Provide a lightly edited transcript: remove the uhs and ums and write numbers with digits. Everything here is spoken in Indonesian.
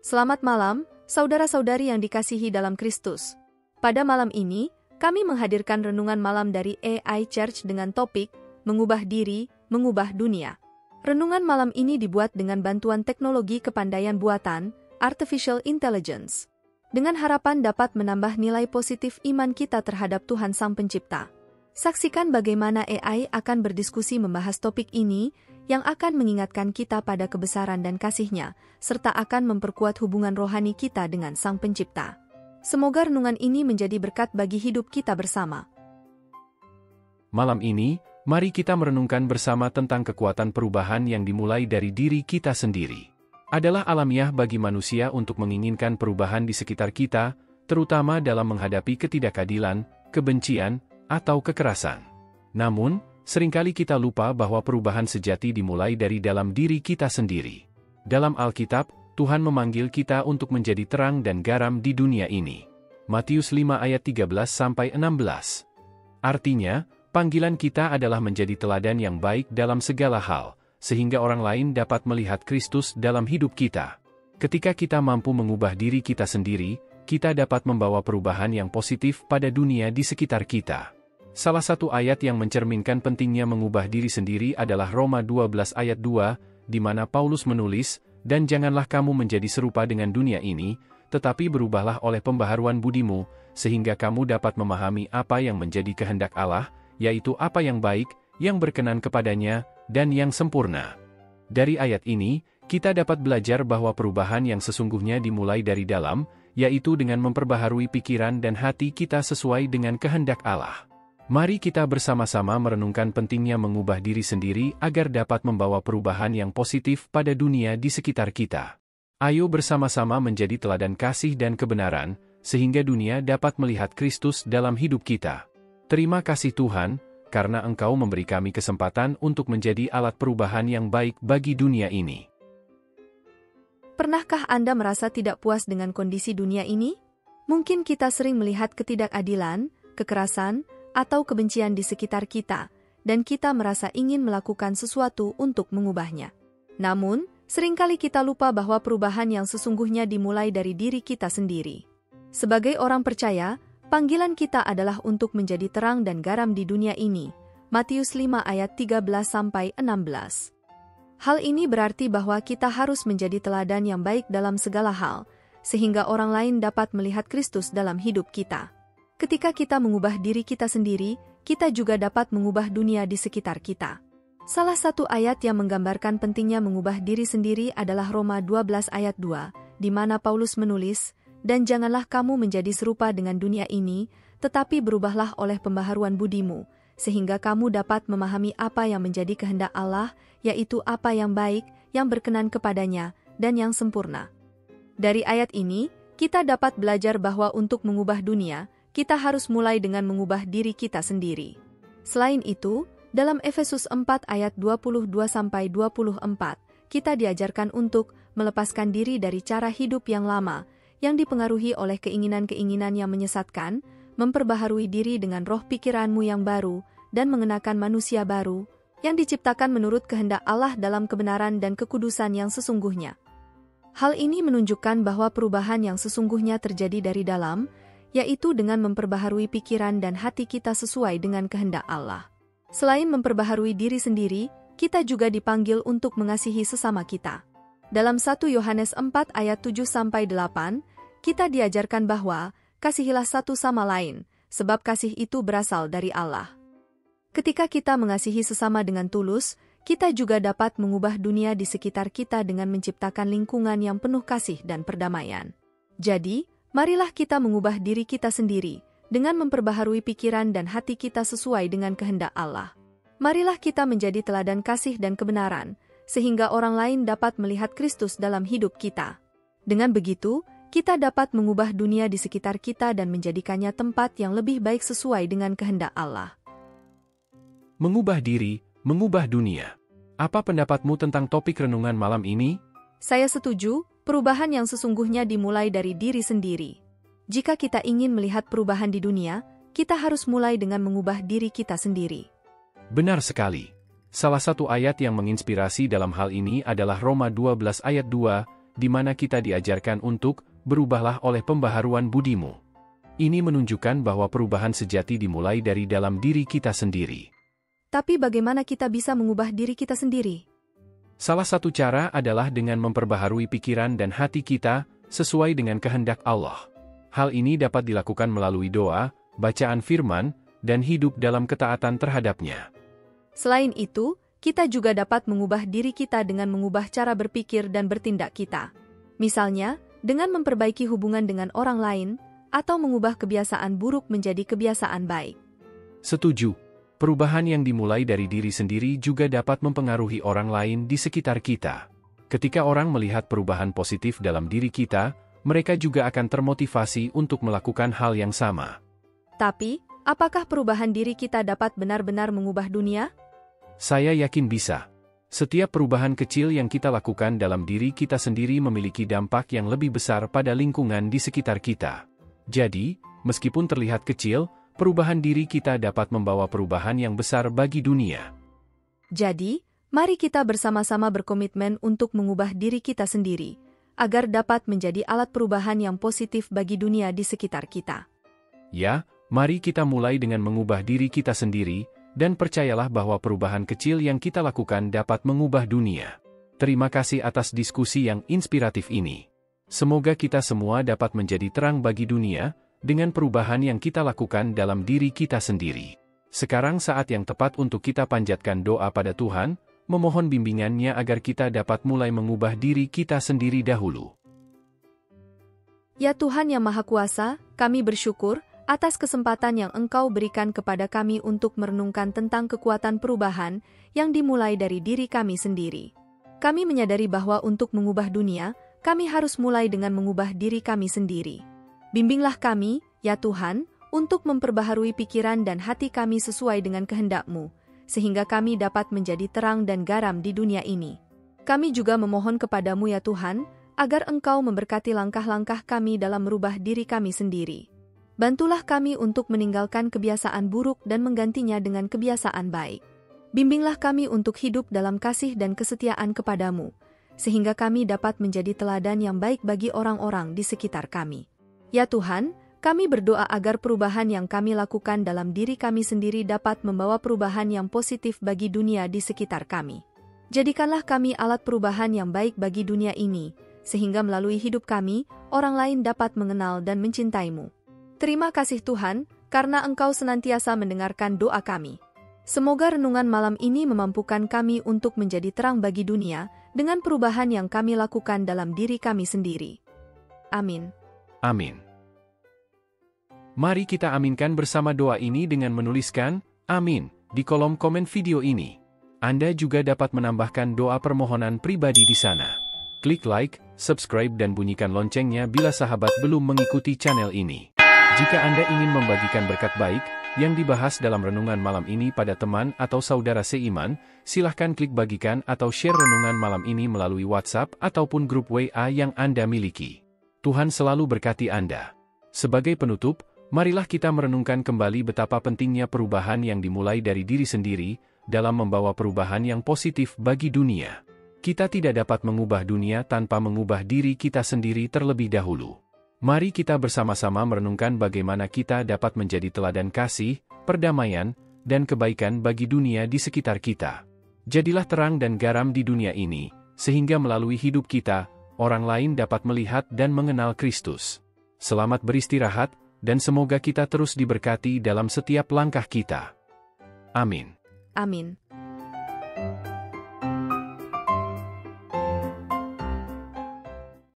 Selamat malam, saudara-saudari yang dikasihi dalam Kristus. Pada malam ini, kami menghadirkan renungan malam dari AI Church dengan topik, Mengubah Diri, Mengubah Dunia. Renungan malam ini dibuat dengan bantuan teknologi kepandaian buatan, Artificial Intelligence. Dengan harapan dapat menambah nilai positif iman kita terhadap Tuhan Sang Pencipta. Saksikan bagaimana AI akan berdiskusi membahas topik ini, yang akan mengingatkan kita pada kebesaran dan kasih-Nya, serta akan memperkuat hubungan rohani kita dengan Sang Pencipta. Semoga renungan ini menjadi berkat bagi hidup kita bersama. Malam ini, mari kita merenungkan bersama tentang kekuatan perubahan yang dimulai dari diri kita sendiri. Adalah alamiah bagi manusia untuk menginginkan perubahan di sekitar kita, terutama dalam menghadapi ketidakadilan, kebencian, atau kekerasan. Namun, seringkali kita lupa bahwa perubahan sejati dimulai dari dalam diri kita sendiri. Dalam Alkitab, Tuhan memanggil kita untuk menjadi terang dan garam di dunia ini. Matius 5 ayat 13-16. Artinya, panggilan kita adalah menjadi teladan yang baik dalam segala hal, sehingga orang lain dapat melihat Kristus dalam hidup kita. Ketika kita mampu mengubah diri kita sendiri, kita dapat membawa perubahan yang positif pada dunia di sekitar kita. Salah satu ayat yang mencerminkan pentingnya mengubah diri sendiri adalah Roma 12 ayat 2, di mana Paulus menulis, "Dan janganlah kamu menjadi serupa dengan dunia ini, tetapi berubahlah oleh pembaharuan budimu, sehingga kamu dapat memahami apa yang menjadi kehendak Allah, yaitu apa yang baik, yang berkenan kepadanya, dan yang sempurna." Dari ayat ini, kita dapat belajar bahwa perubahan yang sesungguhnya dimulai dari dalam, yaitu dengan memperbaharui pikiran dan hati kita sesuai dengan kehendak Allah. Mari kita bersama-sama merenungkan pentingnya mengubah diri sendiri agar dapat membawa perubahan yang positif pada dunia di sekitar kita. Ayo bersama-sama menjadi teladan kasih dan kebenaran, sehingga dunia dapat melihat Kristus dalam hidup kita. Terima kasih Tuhan, karena Engkau memberi kami kesempatan untuk menjadi alat perubahan yang baik bagi dunia ini. Pernahkah Anda merasa tidak puas dengan kondisi dunia ini? Mungkin kita sering melihat ketidakadilan, kekerasan, atau kebencian di sekitar kita, dan kita merasa ingin melakukan sesuatu untuk mengubahnya. Namun, seringkali kita lupa bahwa perubahan yang sesungguhnya dimulai dari diri kita sendiri. Sebagai orang percaya, panggilan kita adalah untuk menjadi terang dan garam di dunia ini. Matius 5 ayat 13-16. Hal ini berarti bahwa kita harus menjadi teladan yang baik dalam segala hal, sehingga orang lain dapat melihat Kristus dalam hidup kita. Ketika kita mengubah diri kita sendiri, kita juga dapat mengubah dunia di sekitar kita. Salah satu ayat yang menggambarkan pentingnya mengubah diri sendiri adalah Roma 12 ayat 2, di mana Paulus menulis, "Dan janganlah kamu menjadi serupa dengan dunia ini, tetapi berubahlah oleh pembaharuan budimu, sehingga kamu dapat memahami apa yang menjadi kehendak Allah, yaitu apa yang baik, yang berkenan kepadanya, dan yang sempurna." Dari ayat ini, kita dapat belajar bahwa untuk mengubah dunia, kita harus mulai dengan mengubah diri kita sendiri. Selain itu, dalam Efesus 4 ayat 22-24, kita diajarkan untuk melepaskan diri dari cara hidup yang lama, yang dipengaruhi oleh keinginan-keinginan yang menyesatkan, memperbaharui diri dengan roh pikiranmu yang baru, dan mengenakan manusia baru, yang diciptakan menurut kehendak Allah dalam kebenaran dan kekudusan yang sesungguhnya. Hal ini menunjukkan bahwa perubahan yang sesungguhnya terjadi dari dalam, yaitu dengan memperbaharui pikiran dan hati kita sesuai dengan kehendak Allah. Selain memperbaharui diri sendiri, kita juga dipanggil untuk mengasihi sesama kita. Dalam 1 Yohanes 4 ayat 7-8, kita diajarkan bahwa, kasihilah satu sama lain, sebab kasih itu berasal dari Allah. Ketika kita mengasihi sesama dengan tulus, kita juga dapat mengubah dunia di sekitar kita dengan menciptakan lingkungan yang penuh kasih dan perdamaian. Jadi, marilah kita mengubah diri kita sendiri, dengan memperbaharui pikiran dan hati kita sesuai dengan kehendak Allah. Marilah kita menjadi teladan kasih dan kebenaran, sehingga orang lain dapat melihat Kristus dalam hidup kita. Dengan begitu, kita dapat mengubah dunia di sekitar kita dan menjadikannya tempat yang lebih baik sesuai dengan kehendak Allah. Mengubah diri, mengubah dunia. Apa pendapatmu tentang topik renungan malam ini? Saya setuju, perubahan yang sesungguhnya dimulai dari diri sendiri. Jika kita ingin melihat perubahan di dunia, kita harus mulai dengan mengubah diri kita sendiri. Benar sekali. Salah satu ayat yang menginspirasi dalam hal ini adalah Roma 12 ayat 2, di mana kita diajarkan untuk berubahlah oleh pembaharuan budimu. Ini menunjukkan bahwa perubahan sejati dimulai dari dalam diri kita sendiri. Tapi bagaimana kita bisa mengubah diri kita sendiri? Salah satu cara adalah dengan memperbaharui pikiran dan hati kita sesuai dengan kehendak Allah. Hal ini dapat dilakukan melalui doa, bacaan firman, dan hidup dalam ketaatan terhadapnya. Selain itu, kita juga dapat mengubah diri kita dengan mengubah cara berpikir dan bertindak kita. Misalnya, dengan memperbaiki hubungan dengan orang lain, atau mengubah kebiasaan buruk menjadi kebiasaan baik. Setuju. Perubahan yang dimulai dari diri sendiri juga dapat mempengaruhi orang lain di sekitar kita. Ketika orang melihat perubahan positif dalam diri kita, mereka juga akan termotivasi untuk melakukan hal yang sama. Tapi, apakah perubahan diri kita dapat benar-benar mengubah dunia? Saya yakin bisa. Setiap perubahan kecil yang kita lakukan dalam diri kita sendiri memiliki dampak yang lebih besar pada lingkungan di sekitar kita. Jadi, meskipun terlihat kecil, perubahan diri kita dapat membawa perubahan yang besar bagi dunia. Jadi, mari kita bersama-sama berkomitmen untuk mengubah diri kita sendiri, agar dapat menjadi alat perubahan yang positif bagi dunia di sekitar kita. Ya, mari kita mulai dengan mengubah diri kita sendiri, dan percayalah bahwa perubahan kecil yang kita lakukan dapat mengubah dunia. Terima kasih atas diskusi yang inspiratif ini. Semoga kita semua dapat menjadi terang bagi dunia, dengan perubahan yang kita lakukan dalam diri kita sendiri. Sekarang saat yang tepat untuk kita panjatkan doa pada Tuhan, memohon bimbingannya agar kita dapat mulai mengubah diri kita sendiri dahulu. Ya Tuhan yang Maha Kuasa, kami bersyukur atas kesempatan yang Engkau berikan kepada kami untuk merenungkan tentang kekuatan perubahan yang dimulai dari diri kami sendiri. Kami menyadari bahwa untuk mengubah dunia, kami harus mulai dengan mengubah diri kami sendiri. Bimbinglah kami, ya Tuhan, untuk memperbaharui pikiran dan hati kami sesuai dengan kehendak-Mu, sehingga kami dapat menjadi terang dan garam di dunia ini. Kami juga memohon kepada-Mu ya Tuhan, agar Engkau memberkati langkah-langkah kami dalam merubah diri kami sendiri. Bantulah kami untuk meninggalkan kebiasaan buruk dan menggantinya dengan kebiasaan baik. Bimbinglah kami untuk hidup dalam kasih dan kesetiaan kepada-Mu, sehingga kami dapat menjadi teladan yang baik bagi orang-orang di sekitar kami. Ya Tuhan, kami berdoa agar perubahan yang kami lakukan dalam diri kami sendiri dapat membawa perubahan yang positif bagi dunia di sekitar kami. Jadikanlah kami alat perubahan yang baik bagi dunia ini, sehingga melalui hidup kami, orang lain dapat mengenal dan mencintai-Mu. Terima kasih Tuhan, karena Engkau senantiasa mendengarkan doa kami. Semoga renungan malam ini memampukan kami untuk menjadi terang bagi dunia, dengan perubahan yang kami lakukan dalam diri kami sendiri. Amin. Amin. Mari kita aminkan bersama doa ini dengan menuliskan "Amin" di kolom komen video ini. Anda juga dapat menambahkan doa permohonan pribadi di sana. Klik like, subscribe dan bunyikan loncengnya bila sahabat belum mengikuti channel ini. Jika Anda ingin membagikan berkat baik yang dibahas dalam renungan malam ini pada teman atau saudara seiman, silahkan klik bagikan atau share renungan malam ini melalui WhatsApp ataupun grup WA yang Anda miliki. Tuhan selalu berkati Anda. Sebagai penutup, marilah kita merenungkan kembali betapa pentingnya perubahan yang dimulai dari diri sendiri dalam membawa perubahan yang positif bagi dunia. Kita tidak dapat mengubah dunia tanpa mengubah diri kita sendiri terlebih dahulu. Mari kita bersama-sama merenungkan bagaimana kita dapat menjadi teladan kasih, perdamaian, dan kebaikan bagi dunia di sekitar kita. Jadilah terang dan garam di dunia ini, sehingga melalui hidup kita, orang lain dapat melihat dan mengenal Kristus. Selamat beristirahat, dan semoga kita terus diberkati dalam setiap langkah kita. Amin. Amin.